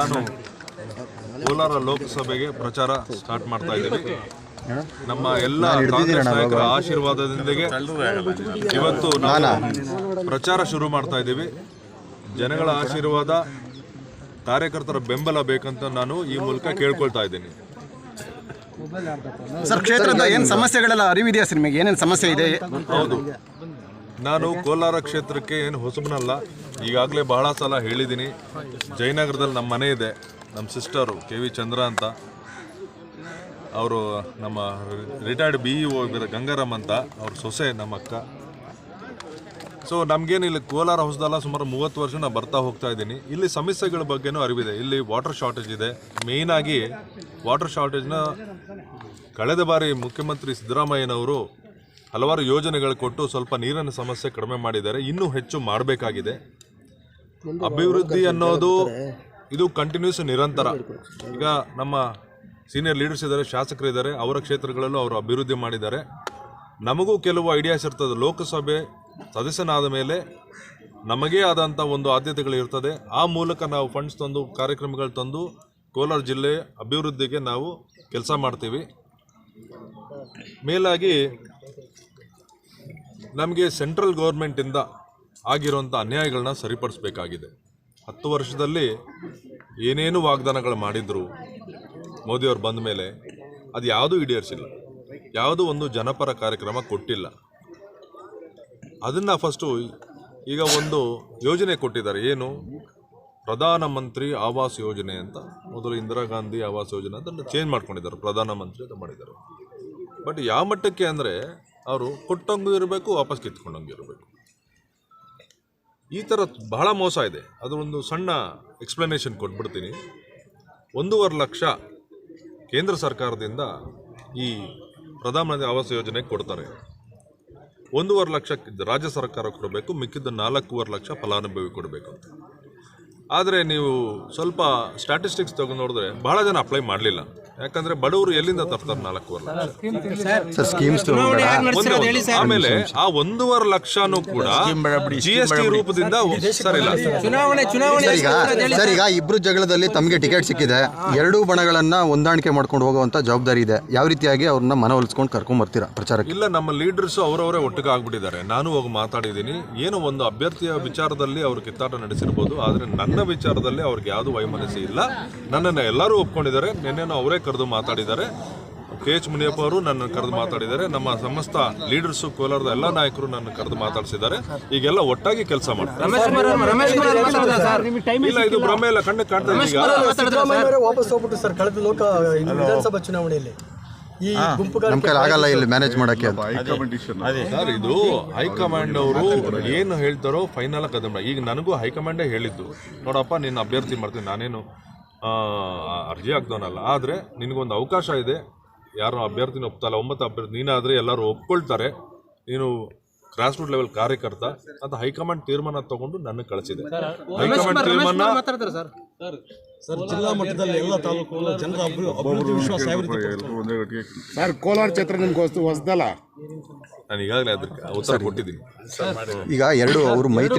ನಾನು ಕೋಲಾರ ಲೋಕಸಭೆಗೆ ಪ್ರಚಾರ ಸ್ಟಾರ್ಟ್ ಮಾಡ್ತಾ ಇದ್ದೀವಿ. ನಮ್ಮ ಎಲ್ಲ ಕಾಂಗ್ರೆಸ್ ನಾಯಕರ ಆಶೀರ್ವಾದದೊಂದಿಗೆ ಇವತ್ತು ನಾವು ಪ್ರಚಾರ ಶುರು ಮಾಡ್ತಾ ಇದ್ದೀವಿ. ಜನಗಳ ಆಶೀರ್ವಾದ, ಕಾರ್ಯಕರ್ತರ ಬೆಂಬಲ ಬೇಕಂತ ನಾನು ಈ ಮೂಲಕ ಕೇಳ್ಕೊಳ್ತಾ ಇದ್ದೀನಿ. ಸರ್, ಕ್ಷೇತ್ರದ ಏನು ಸಮಸ್ಯೆಗಳೆಲ್ಲ ಅರಿವಿದೆಯಾ ಸರ್? ನಿಮಗೆ ಏನೇನು ಸಮಸ್ಯೆ ಇದೆ? ಹೌದು, ನಾನು ಕೋಲಾರ ಕ್ಷೇತ್ರಕ್ಕೆ ಏನು ಹೊಸಬನಲ್ಲ. ಈಗಾಗಲೇ ಬಹಳ ಸಲ ಹೇಳಿದ್ದೀನಿ. ಜಯನಗರದಲ್ಲಿ ನಮ್ಮ ಮನೆ ಇದೆ. ನಮ್ಮ ಸಿಸ್ಟರು KV ಚಂದ್ರ ಅಂತ, ಅವರು ನಮ್ಮ ರಿಟೈರ್ಡ್ BEO ಗಂಗಾರಾಮ್ ಅಂತ, ಅವ್ರ ಸೊಸೆ ನಮ್ಮ ಅಕ್ಕ. ಸೊ ನಮಗೇನು ಇಲ್ಲಿ ಕೋಲಾರ ಹೊಸದಲ್ಲ, ಸುಮಾರು 30 ವರ್ಷ ನಾನು ಬರ್ತಾ ಹೋಗ್ತಾ ಇದ್ದೀನಿ. ಇಲ್ಲಿ ಸಮಸ್ಯೆಗಳ ಬಗ್ಗೆನೂ ಅರಿವಿದೆ. ಇಲ್ಲಿ ವಾಟರ್ ಶಾರ್ಟೇಜ್ ಇದೆ. ಮೇಯ್ನಾಗಿ ವಾಟರ್ ಶಾರ್ಟೇಜ್ನ ಕಳೆದ ಬಾರಿ ಮುಖ್ಯಮಂತ್ರಿ ಸಿದ್ದರಾಮಯ್ಯನವರು ಹಲವಾರು ಯೋಜನೆಗಳು ಕೊಟ್ಟು ಸ್ವಲ್ಪ ನೀರಿನ ಸಮಸ್ಯೆ ಕಡಿಮೆ ಮಾಡಿದ್ದಾರೆ. ಇನ್ನೂ ಹೆಚ್ಚು ಮಾಡಬೇಕಾಗಿದೆ. ಅಭಿವೃದ್ಧಿ ಅನ್ನೋದು ಇದು ಕಂಟಿನ್ಯೂಸ್, ನಿರಂತರ. ಈಗ ನಮ್ಮ ಸೀನಿಯರ್ ಲೀಡರ್ಸ್ ಇದ್ದಾರೆ, ಶಾಸಕರಿದ್ದಾರೆ, ಅವರ ಕ್ಷೇತ್ರಗಳಲ್ಲೂ ಅವರು ಅಭಿವೃದ್ಧಿ ಮಾಡಿದ್ದಾರೆ. ನಮಗೂ ಕೆಲವು ಐಡಿಯಾಸ್ ಇರ್ತದೆ. ಲೋಕಸಭೆ ಸದಸ್ಯನಾದ ಮೇಲೆ ನಮಗೇ ಆದಂಥ ಒಂದು ಆದ್ಯತೆಗಳು ಇರ್ತದೆ. ಆ ಮೂಲಕ ನಾವು ಫಂಡ್ಸ್ ತಂದು, ಕಾರ್ಯಕ್ರಮಗಳು ತಂದು ಕೋಲಾರ ಜಿಲ್ಲೆ ಅಭಿವೃದ್ಧಿಗೆ ನಾವು ಕೆಲಸ ಮಾಡ್ತೀವಿ. ಮೇಲಾಗಿ ನಮಗೆ ಸೆಂಟ್ರಲ್ ಗೌರ್ಮೆಂಟಿಂದ ಆಗಿರುವಂಥ ಅನ್ಯಾಯಗಳನ್ನ ಸರಿಪಡಿಸಬೇಕಾಗಿದೆ. 10 ವರ್ಷದಲ್ಲಿ ಏನೇನು ವಾಗ್ದಾನಗಳು ಮಾಡಿದ್ರು ಮೋದಿಯವರು ಬಂದ ಮೇಲೆ ಅದು ಯಾವುದೂ ಈಡೇರಿಸಿಲ್ಲ. ಯಾವುದೂ ಒಂದು ಜನಪರ ಕಾರ್ಯಕ್ರಮ ಕೊಟ್ಟಿಲ್ಲ. ಅದನ್ನು ಫಸ್ಟು ಈಗ ಒಂದು ಯೋಜನೆ ಕೊಟ್ಟಿದ್ದಾರೆ. ಏನು? ಪ್ರಧಾನಮಂತ್ರಿ ಆವಾಸ್ ಯೋಜನೆ ಅಂತ. ಮೊದಲು ಇಂದಿರಾ ಗಾಂಧಿ ಆವಾಸ್ ಯೋಜನೆ ಅಂತ ಚೇಂಜ್ ಮಾಡ್ಕೊಂಡಿದ್ದಾರೆ, ಪ್ರಧಾನಮಂತ್ರಿ ಅಂತ ಮಾಡಿದ್ದಾರೆ. ಬಟ್ ಯಾವ ಮಟ್ಟಕ್ಕೆ ಅಂದರೆ ಅವರು ಕೊಟ್ಟಂಗೂ ಇರಬೇಕು, ವಾಪಸ್ ಕಿತ್ಕೊಂಡಂಗೆ ಇರಬೇಕು. ಈ ಥರ ಬಹಳ ಮೋಸ ಇದೆ. ಅದು ಒಂದು ಸಣ್ಣ ಎಕ್ಸ್ಪ್ಲನೇಷನ್ ಕೊಟ್ಬಿಡ್ತೀನಿ. 1.5 ಲಕ್ಷ ಕೇಂದ್ರ ಸರ್ಕಾರದಿಂದ ಈ ಪ್ರಧಾನಮಂತ್ರಿ ಆವಾಸ್ ಯೋಜನೆಗೆ ಕೊಡ್ತಾರೆ. 1.5 ಲಕ್ಷ ರಾಜ್ಯ ಸರ್ಕಾರ ಕೊಡಬೇಕು, ಮಿಕ್ಕಿದ್ದ 4.5 ಲಕ್ಷ ಫಲಾನುಭವಿ ಕೊಡಬೇಕು. ಆದರೆ ನೀವು ಸ್ವಲ್ಪ ಸ್ಟ್ಯಾಟಿಸ್ಟಿಕ್ಸ್ ತಗೊಂಡು ನೋಡಿದ್ರೆ ಬಹಳ ಜನ ಅಪ್ಲೈ ಮಾಡಲಿಲ್ಲ. ಯಾಕಂದ್ರೆ ಬಡವರು ಎಲ್ಲಿಂದ ತರ್ತಾರೆ 4.5 ಲಕ್ಷ? ಆಮೇಲೆ ಆ 1.5 ಲಕ್ಷನೂ ಕೂಡ GST ರೂಪದಿಂದ ಸರ್, ಈಗ ಇಬ್ರು ಜಗಳದಲ್ಲಿ ತಮಗೆ ಟಿಕೆಟ್ ಸಿಕ್ಕಿದೆ. ಎರಡೂ ಬಣಗಳನ್ನ ಹೊಂದಾಣಿಕೆ ಮಾಡ್ಕೊಂಡು ಹೋಗುವಂತ ಜವಾಬ್ದಾರಿ ಇದೆ. ಯಾವ ರೀತಿಯಾಗಿ ಅವ್ರನ್ನ ಮನವೊಲಿಸ್ಕೊಂಡು ಕರ್ಕೊಂಡ್ ಬರ್ತೀರಾ ಪ್ರಚಾರಕ್ಕೆ? ಇಲ್ಲ, ನಮ್ಮ ಲೀಡರ್ಸ್ ಅವರವರೇ ಒಟ್ಟಿಗೆ ಆಗ್ಬಿಟ್ಟಿದ್ದಾರೆ. ನಾನು ಹೋಗಿ ಮಾತಾಡಿದ್ದೀನಿ. ಏನೋ ಒಂದು ಅಭ್ಯರ್ಥಿಯ ವಿಚಾರದಲ್ಲಿ ಅವರು ಕಿತ್ತಾಟ ನಡೆಸಿರ್ಬೋದು, ಆದರೆ ನನ್ನ ವಿಚಾರದಲ್ಲಿ ಅವ್ರಿಗೆ ಯಾವುದು ವೈಮನಸ್ಸಿ ಇಲ್ಲ. ನನ್ನನ್ನು ಎಲ್ಲರೂ ಒಪ್ಕೊಂಡಿದ್ದಾರೆ. ನಿನ್ನೆನೂ ಅವರೇ ಕರೆದು ಮಾತಾಡಿದ್ದಾರೆ. KH ಮುನಿಯಪ್ಪ ಅವರು ನನ್ನ ಕರೆದು ಮಾತಾಡಿದ್ದಾರೆ. ನಮ್ಮ ಸಮಸ್ತ ಲೀಡರ್ಸು, ಕೋಲಾರದ ಎಲ್ಲ ನಾಯಕರು ನನ್ನ ಕರೆದು ಮಾತಾಡಿಸಿದ್ದಾರೆ. ಈಗೆಲ್ಲ ಒಟ್ಟಾಗಿ ಕೆಲಸ ಮಾಡ್ತಾರೆ. ಇಲ್ಲ, ಇದು ಭ್ರಮೆ ಇಲ್ಲ, ಕಣ್ಣು ಕಾಣ್ತಾ ಇದೆ. ವಾಪಸ್ ಹೋಗ್ಬಿಟ್ಟು ಸರ್, ಕಳೆದ ವಿಧಾನಸಭಾ ಚುನಾವಣೆಯಲ್ಲಿ ಆಗಲ್ಲ ಇಲ್ಲಿ ಮ್ಯಾನೇಜ್ ಮಾಡಕ್ಕೆ ಸರ್. ಇದು ಹೈಕಮಾಂಡ್ ಅವರು ಏನು ಹೇಳ್ತಾರೋ ಫೈನಲ್ ಕದಮ. ಈಗ ನನಗೂ ಹೈಕಮಾಂಡೇ ಹೇಳಿದ್ದು, ನೋಡಪ್ಪ ನಿನ್ನ ಅಭ್ಯರ್ಥಿ ಮಾಡ್ತೀನಿ, ನಾನೇನು ಅರ್ಜಿ ಹಾಕ್ದವನಲ್ಲ, ಆದರೆ ನಿನಗೊಂದು ಅವಕಾಶ ಇದೆ. ಯಾರು ಅಭ್ಯರ್ಥಿನ ಒಪ್ತಲ್ಲ, 9 ಅಭ್ಯರ್ಥಿ ನೀನಾದರೆ ಎಲ್ಲರೂ ಒಪ್ಕೊಳ್ತಾರೆ, ನೀನು ಗ್ರಾಸ್ ರೂಟ್ ಲೆವೆಲ್ ಕಾರ್ಯಕರ್ತ ಅಂತ ಹೈಕಮಾಂಡ್ ತೀರ್ಮಾನ ತಗೊಂಡು ನನ್ನ ಕಳಿಸಿದೆ. ಹೈಕಮಾಂಡ್ ತೀರ್ಮಾನ ಜಿಲ್ಲಾ ಮಟ್ಟದಲ್ಲಿ ಎಲ್ಲ ತಾಲೂಕು ಜನರ ಅಭಿವೃದ್ಧಿ ವಿಶ್ವಾಸ ಸರ್, ಕೋಲಾರ ಕ್ಷೇತ್ರ ನಿಮ್ಗೆ ಹೊಸದಲ್ಲ. ನಾನು ಈಗಾಗಲೇ ಅದಕ್ಕೆ ಉತ್ತರ ಕೊಟ್ಟಿದ್ದೀನಿ. ಈಗ ಅವರು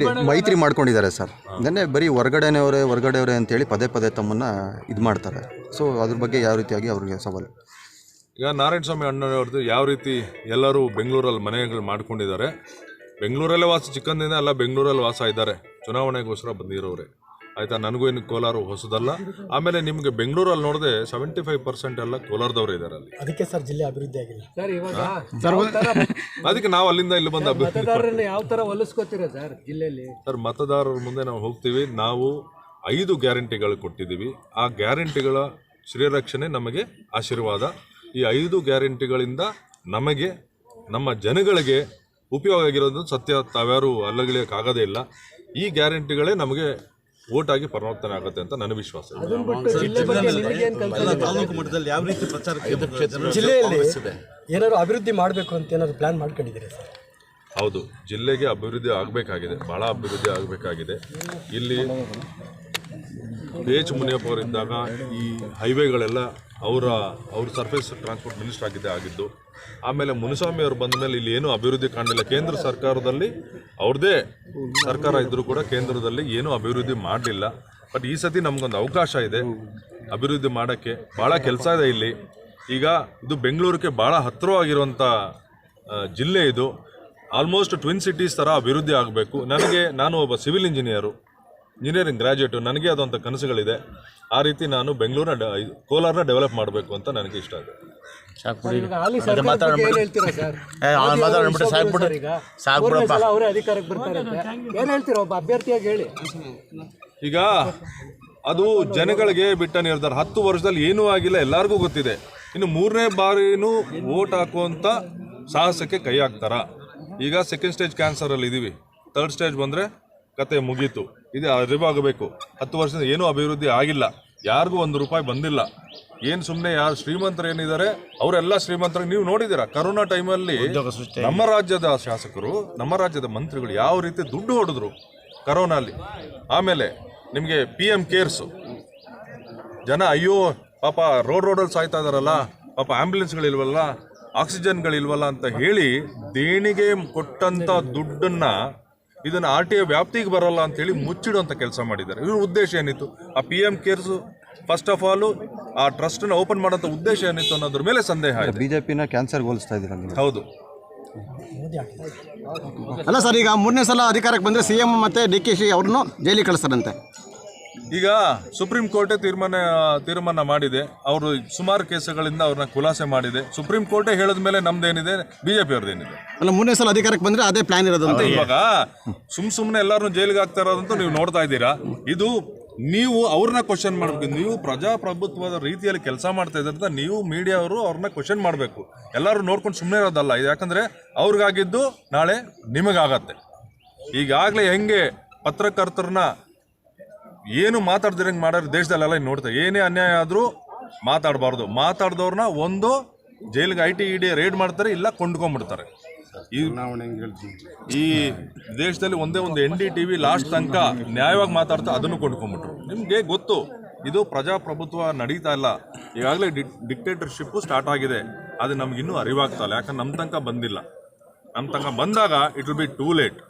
ಮೈತ್ರಿ ಮಾಡ್ಕೊಂಡಿದ್ದಾರೆ ಸರ್. ನೆನ್ನೆ ಬರೀ ಹೊರಗಡೆಯವರೇ ಅಂತೇಳಿ ಪದೇ ತಮ್ಮನ್ನ ಇದು ಮಾಡ್ತಾರೆ. ಸೊ ಅದ್ರ ಬಗ್ಗೆ ಯಾವ ರೀತಿಯಾಗಿ ಅವ್ರಿಗೆ ಸವಾಲು? ಈಗ ನಾರಾಯಣ ಸ್ವಾಮಿ ಅಣ್ಣನವ್ರದ್ದು ಯಾವ ರೀತಿ ಎಲ್ಲರೂ ಬೆಂಗಳೂರಲ್ಲಿ ಮನೆಗಳು ಮಾಡ್ಕೊಂಡಿದ್ದಾರೆ. ಬೆಂಗಳೂರಲ್ಲೇ ವಾಸ, ಚಿಕ್ಕಂದಿನ ಎಲ್ಲ ಬೆಂಗಳೂರಲ್ಲಿ ವಾಸ ಇದ್ದಾರೆ, ಚುನಾವಣೆಗೋಸ್ಕರ ಬಂದಿರೋರೆ. ಆಯಿತಾ? ನನಗೂ ಏನು ಕೋಲಾರ ಹೊಸದಲ್ಲ. ಆಮೇಲೆ ನಿಮಗೆ ಬೆಂಗಳೂರಲ್ಲಿ ನೋಡಿದೆ 75% ಎಲ್ಲ ಕೋಲಾರದವರು ಇದ್ದಾರೆ ಅಲ್ಲಿ. ಅದಕ್ಕೆ ಸರ್ ಜಿಲ್ಲೆ ಅಭಿವೃದ್ಧಿ ಆಗಿಲ್ಲ. ಅದಕ್ಕೆ ನಾವು ಅಲ್ಲಿಂದ ಇಲ್ಲಿ ಬಂದು ಅಭಿವೃದ್ಧಿ ಯಾವ ಥರ ಹೊಲಿಸ್ಕೋತೀರಾ ಸರ್ ಜಿಲ್ಲೆಯಲ್ಲಿ? ಸರ್, ಮತದಾರರ ಮುಂದೆ ನಾವು ಹೋಗ್ತೀವಿ. ನಾವು 5 ಗ್ಯಾರಂಟಿಗಳು ಕೊಟ್ಟಿದ್ದೀವಿ. ಆ ಗ್ಯಾರಂಟಿಗಳ ಶ್ರೀರಕ್ಷಣೆ ನಮಗೆ ಆಶೀರ್ವಾದ. ಈ 5 ಗ್ಯಾರಂಟಿಗಳಿಂದ ನಮಗೆ, ನಮ್ಮ ಜನಗಳಿಗೆ ಉಪಯೋಗ ಆಗಿರೋದು ಸತ್ಯ. ತಾವ್ಯಾರು ಅಲ್ಲಗಳಿಯೋಕ್ಕಾಗೋದೇ ಇಲ್ಲ. ಈ ಗ್ಯಾರಂಟಿಗಳೇ ನಮಗೆ ವೋಟ್ ಆಗಿ ಪರಿವರ್ತನೆ ಆಗುತ್ತೆ ಅಂತ ನನ್ನ ವಿಶ್ವಾಸ. ತಾಲೂಕು ಮಟ್ಟದಲ್ಲಿ ಯಾವ ರೀತಿ ಪ್ರಚಾರ, ಜಿಲ್ಲೆಯಲ್ಲಿ ಏನಾದ್ರು ಅಭಿವೃದ್ಧಿ ಮಾಡಬೇಕು ಅಂತ ಏನಾದ್ರು ಪ್ಲಾನ್ ಮಾಡ್ಕೊಂಡಿದ್ದೀರಿ ಸರ್? ಹೌದು, ಜಿಲ್ಲೆಗೆ ಅಭಿವೃದ್ಧಿ ಆಗಬೇಕಾಗಿದೆ, ಭಾಳ ಅಭಿವೃದ್ಧಿ ಆಗಬೇಕಾಗಿದೆ. ಇಲ್ಲಿ KH ಮುನಿಯಪ್ಪ ಅವರಿದ್ದಾಗ ಈ ಹೈವೇಗಳೆಲ್ಲ ಅವ್ರ ಸರ್ಫೇಸ್ ಟ್ರಾನ್ಸ್ಪೋರ್ಟ್ ಮಿನಿಸ್ಟರ್ ಆಗಿದ್ದು. ಆಮೇಲೆ ಮುನಿಸ್ವಾಮಿ ಅವರು ಬಂದ ಮೇಲೆ ಇಲ್ಲಿ ಏನೂ ಅಭಿವೃದ್ಧಿ ಕಾಣಲಿಲ್ಲ. ಕೇಂದ್ರ ಸರ್ಕಾರದಲ್ಲಿ ಅವ್ರದ್ದೇ ಸರ್ಕಾರ ಇದ್ದರೂ ಕೂಡ ಕೇಂದ್ರದಲ್ಲಿ ಏನೂ ಅಭಿವೃದ್ಧಿ ಮಾಡಲಿಲ್ಲ. ಬಟ್ ಈ ಸತಿ ನಮಗೊಂದು ಅವಕಾಶ ಇದೆ ಅಭಿವೃದ್ಧಿ ಮಾಡೋಕ್ಕೆ. ಭಾಳ ಕೆಲಸ ಇದೆ ಇಲ್ಲಿ. ಈಗ ಇದು ಬೆಂಗಳೂರಿಗೆ ಭಾಳ ಹತ್ತಿರವಾಗಿರುವಂಥ ಜಿಲ್ಲೆ ಇದು. ಆಲ್ಮೋಸ್ಟ್ ಟ್ವಿನ್ ಸಿಟೀಸ್ ಥರ ಅಭಿವೃದ್ಧಿ ಆಗಬೇಕು. ನಾನು ಒಬ್ಬ ಸಿವಿಲ್ ಇಂಜಿನಿಯರಿಂಗ್ ಗ್ರ್ಯಾಜುಯೇಟು. ನನಗೆ ಆದಂಥ ಕನಸುಗಳಿದೆ. ಆ ರೀತಿ ನಾನು ಕೋಲಾರನ ಡೆವಲಪ್ ಮಾಡಬೇಕು ಅಂತ ನನಗೆ ಇಷ್ಟ ಇದೆ. ಹಾಲಿ ಸರ್ಕಾರದ ಬಗ್ಗೆ ಏನ್ ಹೇಳ್ತೀರಾ ಸರ್? ಅವರೇ ಅಧಿಕಾರಕ್ಕೆ ಬರ್ತಾರೆ ಏನ್ ಹೇಳ್ತೀರಾ ಒಬ್ಬ ಅಭ್ಯರ್ಥಿಯಾಗಿ ಹೇಳಿ. ಈಗ ಅದು ಜನಗಳಿಗೆ ಬಿಟ್ಟ ನಿರ್ಧಾರ. 10 ವರ್ಷದಲ್ಲಿ ಏನೂ ಆಗಿಲ್ಲ, ಎಲ್ಲರಿಗೂ ಗೊತ್ತಿದೆ. ಇನ್ನು 3ನೇ ಬಾರಿನೂ ವೋಟ್ ಹಾಕುವಂಥ ಸಾಹಸಕ್ಕೆ ಕೈ ಹಾಕ್ತಾರ. ಈಗ ಸೆಕೆಂಡ್ ಸ್ಟೇಜ್ ಕ್ಯಾನ್ಸರಲ್ಲಿ ಇದ್ದೀವಿ, 3rd ಸ್ಟೇಜ್ ಬಂದರೆ ಕತೆ ಮುಗೀತು. ಇದು ಅರಿವಾಗಬೇಕು. 10 ವರ್ಷದಿಂದ ಏನೂ ಅಭಿವೃದ್ಧಿ ಆಗಿಲ್ಲ, ಯಾರಿಗೂ 1 ರೂಪಾಯಿ ಬಂದಿಲ್ಲ. ಏನು ಸುಮ್ಮನೆ ಯಾರು ಶ್ರೀಮಂತರು ಏನಿದ್ದಾರೆ ಅವರೆಲ್ಲ ಶ್ರೀಮಂತರಿಗೆ ನೀವು ನೋಡಿದ್ದೀರಾ. ಕರೋನಾ ಟೈಮಲ್ಲಿ ನಮ್ಮ ರಾಜ್ಯದ ಶಾಸಕರು, ನಮ್ಮ ರಾಜ್ಯದ ಮಂತ್ರಿಗಳು ಯಾವ ರೀತಿ ದುಡ್ಡು ಹೊಡೆದ್ರು ಕರೋನಲ್ಲಿ. ಆಮೇಲೆ ನಿಮಗೆ PM ಕೇರ್ಸು, ಜನ ಅಯ್ಯೋ ಪಾಪ ರೋಡಲ್ಲಿ ಸಾಯ್ತಾ ಇದಾರಲ್ಲ, ಪಾಪ ಆ್ಯಂಬುಲೆನ್ಸ್ಗಳಿಲ್ವಲ್ಲ, ಆಕ್ಸಿಜನ್ಗಳಿಲ್ವಲ್ಲ ಅಂತ ಹೇಳಿ ದೇಣಿಗೆ ಕೊಟ್ಟಂಥ ದುಡ್ಡನ್ನು ಇದನ್ನು RTI ವ್ಯಾಪ್ತಿಗೆ ಬರೋಲ್ಲ ಅಂತೇಳಿ ಮುಚ್ಚಿಡುವಂಥ ಕೆಲಸ ಮಾಡಿದ್ದಾರೆ. ಇವ್ರ ಉದ್ದೇಶ ಏನಿತ್ತು? ಆ PM ಕೇರ್ಸು ಫಸ್ಟ್ ಆಫ್ ಆಲು ಆ ಟ್ರಸ್ಟನ್ನು ಓಪನ್ ಮಾಡೋಂಥ ಉದ್ದೇಶ ಏನಿತ್ತು ಅನ್ನೋದ್ರ ಮೇಲೆ ಸಂದೇಹ ಇದೆ. BJPನ ಕ್ಯಾನ್ಸರ್ಗೆ ಹೋಲಿಸ್ತಾ ಇದ್ದೀರಾ ನೀವು? ಹೌದು. ಅಲ್ಲ ಸರ್, ಈಗ 3ನೇ ಸಲ ಅಧಿಕಾರಕ್ಕೆ ಬಂದರೆ CM ಮತ್ತು DK ಅವ್ರನ್ನು ಜೈಲಿಗೆ ಕಳಿಸ್ತಾರಂತೆ. ಈಗ ಸುಪ್ರೀಂ ಕೋರ್ಟೇ ತೀರ್ಮಾನ ಮಾಡಿದೆ. ಅವರು ಸುಮಾರು ಕೇಸುಗಳಿಂದ ಅವ್ರನ್ನ ಖುಲಾಸೆ ಮಾಡಿದೆ. ಸುಪ್ರೀಂ ಕೋರ್ಟೇ ಹೇಳಿದ ಮೇಲೆ ನಮ್ದೇನಿದೆ, BJP ಅವ್ರದ್ದೇನಿದೆ? ಅಲ್ಲ, 3ನೇ ಸಲ ಅಧಿಕಾರಕ್ಕೆ ಬಂದರೆ ಅದೇ ಪ್ಲಾನ್ ಇರೋದಂತ. ಇವಾಗ ಸುಮ್ಮನೆ ಎಲ್ಲರೂ ಜೈಲಿಗೆ ಹಾಕ್ತಾ ಇರೋದಂತೂ ನೀವು ನೋಡ್ತಾ ಇದ್ದೀರಾ. ಇದು ನೀವು ಅವ್ರನ್ನ ಕ್ವಶನ್ ಮಾಡಬೇಕು. ನೀವು ಪ್ರಜಾಪ್ರಭುತ್ವದ ರೀತಿಯಲ್ಲಿ ಕೆಲಸ ಮಾಡ್ತಾ ಇದ್ರಿಂದ ನೀವು ಮೀಡಿಯಾ ಅವರು ಅವ್ರನ್ನ ಕ್ವಶನ್ ಮಾಡಬೇಕು. ಎಲ್ಲರೂ ನೋಡ್ಕೊಂಡು ಸುಮ್ಮನೆ ಇರೋದಲ್ಲ. ಇದು ಯಾಕಂದರೆ ಅವ್ರಿಗಾಗಿದ್ದು ನಾಳೆ ನಿಮಗಾಗತ್ತೆ. ಈಗಾಗಲೇ ಹೆಂಗೆ ಪತ್ರಕರ್ತರನ್ನ ಏನು ಮಾತಾಡ್ದಿರಂಗೆ ಮಾಡೋರು ದೇಶದಲ್ಲೆಲ್ಲ ನೋಡ್ತಾರೆ. ಏನೇ ಅನ್ಯಾಯ ಆದರೂ ಮಾತಾಡಬಾರ್ದು. ಮಾತಾಡ್ದವ್ರನ್ನ ಒಂದು ಜೈಲಿಗೆ IT ED ರೇಡ್ ಮಾಡ್ತಾರೆ, ಇಲ್ಲ ಕೊಂಡ್ಕೊಂಡ್ಬಿಡ್ತಾರೆ. ಈ ದೇಶದಲ್ಲಿ ಒಂದೇ ಒಂದು NDTV ಲಾಸ್ಟ್ ತನಕ ನ್ಯಾಯವಾಗಿ ಮಾತಾಡ್ತಾ ಅದನ್ನು ಕೊಂಡ್ಕೊಂಡ್ಬಿಟ್ರು. ನಿಮಗೆ ಗೊತ್ತು, ಇದು ಪ್ರಜಾಪ್ರಭುತ್ವ ನಡೀತಾ ಇಲ್ಲ. ಈಗಾಗಲೇ ಡಿಕ್ಟೇಟರ್ಶಿಪ್ಪು ಸ್ಟಾರ್ಟ್ ಆಗಿದೆ. ಅದು ನಮಗಿನ್ನೂ ಅರಿವಾಗ್ತಾ ಇಲ್ಲ, ಯಾಕಂದ್ರೆ ನಮ್ಮ ತನಕ ಬಂದಿಲ್ಲ. ನಮ್ಮ ತನಕ ಬಂದಾಗ it will be too late.